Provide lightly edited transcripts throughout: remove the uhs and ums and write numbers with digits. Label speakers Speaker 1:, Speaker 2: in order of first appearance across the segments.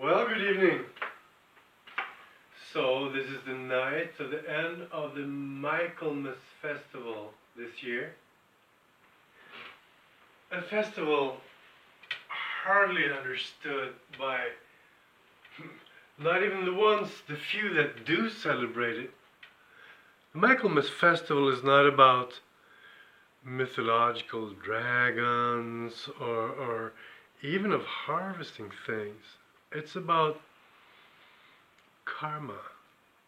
Speaker 1: Well, good evening. So, this is the night of the end of the Michaelmas festival this year. A festival hardly understood by not even the few that do celebrate it. The Michaelmas festival is not about mythological dragons or even of harvesting things. It's about karma.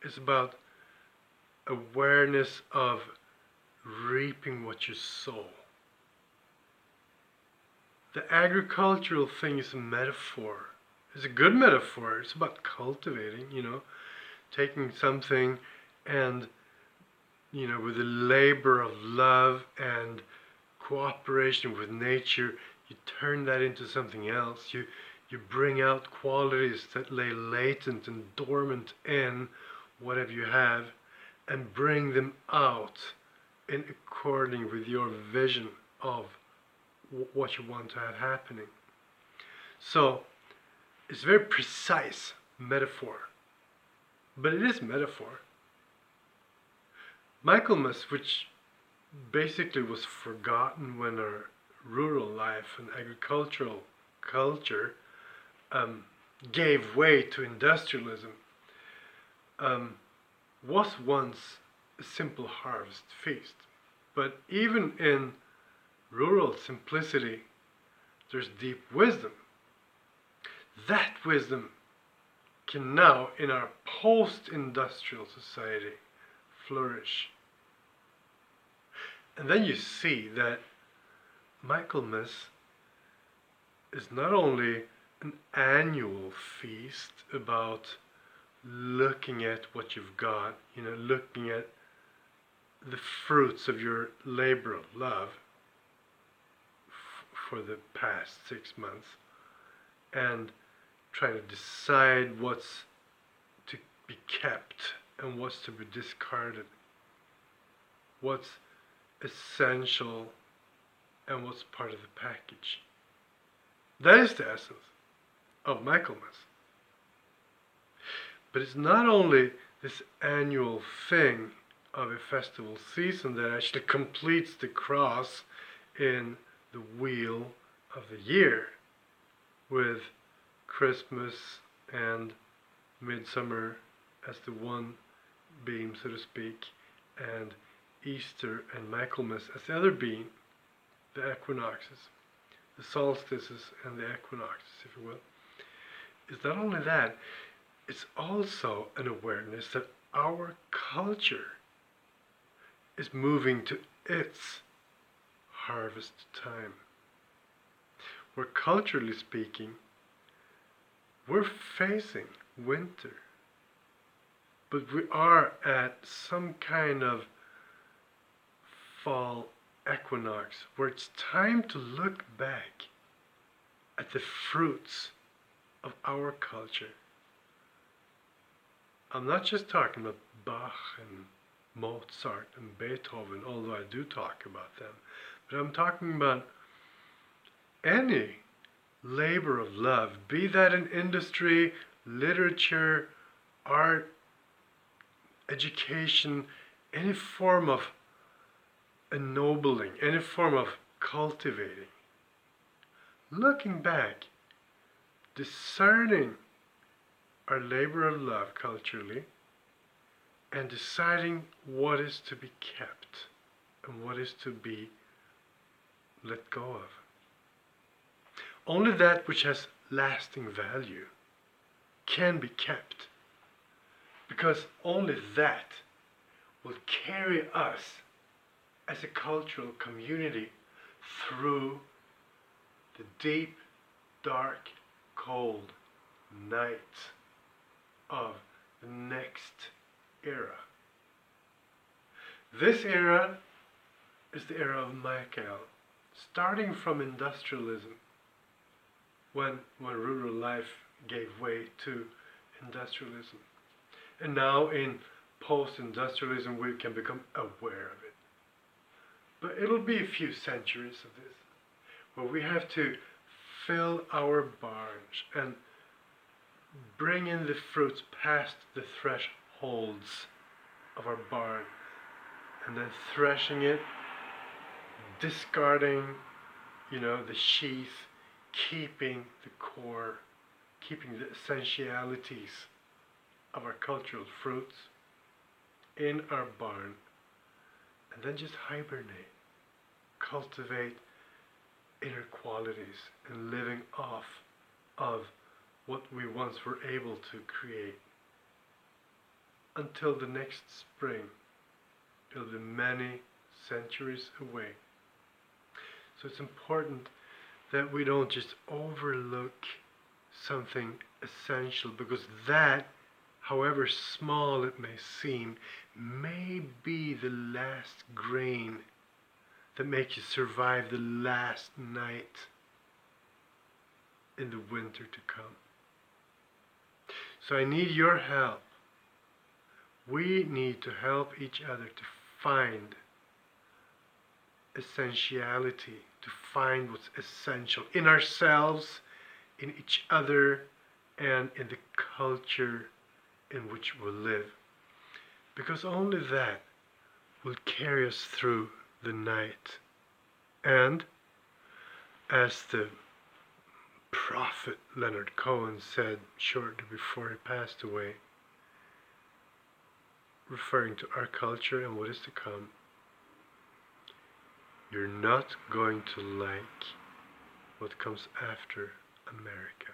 Speaker 1: It's about awareness of reaping what you sow. The agricultural thing is a metaphor. It's a good metaphor. It's about cultivating, taking something and, with a labor of love and cooperation with nature, you turn that into something else. You bring out qualities that lay latent and dormant in whatever you have and bring them out in according with your vision of what you want to have happening. So it's a very precise metaphor, but it is metaphor. Michaelmas, which basically was forgotten when our rural life and agricultural culture gave way to industrialism, was once a simple harvest feast. But even in rural simplicity, there's deep wisdom. That wisdom can now, in our post-industrial society, flourish. And then you see that Michaelmas is not only an annual feast about looking at what you've got, looking at the fruits of your labor of love for the past 6 months and trying to decide what's to be kept and what's to be discarded, what's essential and what's part of the package. That is the essence of Michaelmas. But it's not only this annual thing of a festival season that actually completes the cross in the wheel of the year, with Christmas and Midsummer as the one beam, so to speak, and Easter and Michaelmas as the other beam, the equinoxes, the solstices and the equinoxes, if you will. It's not only that, it's also an awareness that our culture is moving to its harvest time. Where culturally speaking, we're facing winter, but we are at some kind of fall equinox where it's time to look back at the fruits of our culture. I'm not just talking about Bach and Mozart and Beethoven, although I do talk about them, but I'm talking about any labor of love, be that in industry, literature, art, education, any form of ennobling, any form of cultivating. Looking back, discerning our labor of love culturally, and deciding what is to be kept and what is to be let go of. Only that which has lasting value can be kept, because only that will carry us as a cultural community through the deep, dark, cold night of the next era. This era is the era of Michael, starting from industrialism, when rural life gave way to industrialism. And now in post-industrialism we can become aware of it. But it'll be a few centuries of this, where we have to fill our barns and bringing the fruits past the thresholds of our barn, and then threshing it, discarding, the sheath, keeping the core, keeping the essentialities of our cultural fruits in our barn, and then just hibernate, cultivate inner qualities, and living off of what we once were able to create until the next spring. It'll be many centuries away. So it's important that we don't just overlook something essential, because that, however small it may seem, may be the last grain that makes you survive the last night in the winter to come. So I need your help. We need to help each other to find essentiality, to find what's essential in ourselves, in each other, and in the culture in which we live. Because only that will carry us through the night. And as the prophet Leonard Cohen said shortly before he passed away, referring to our culture and what is to come, you're not going to like what comes after America.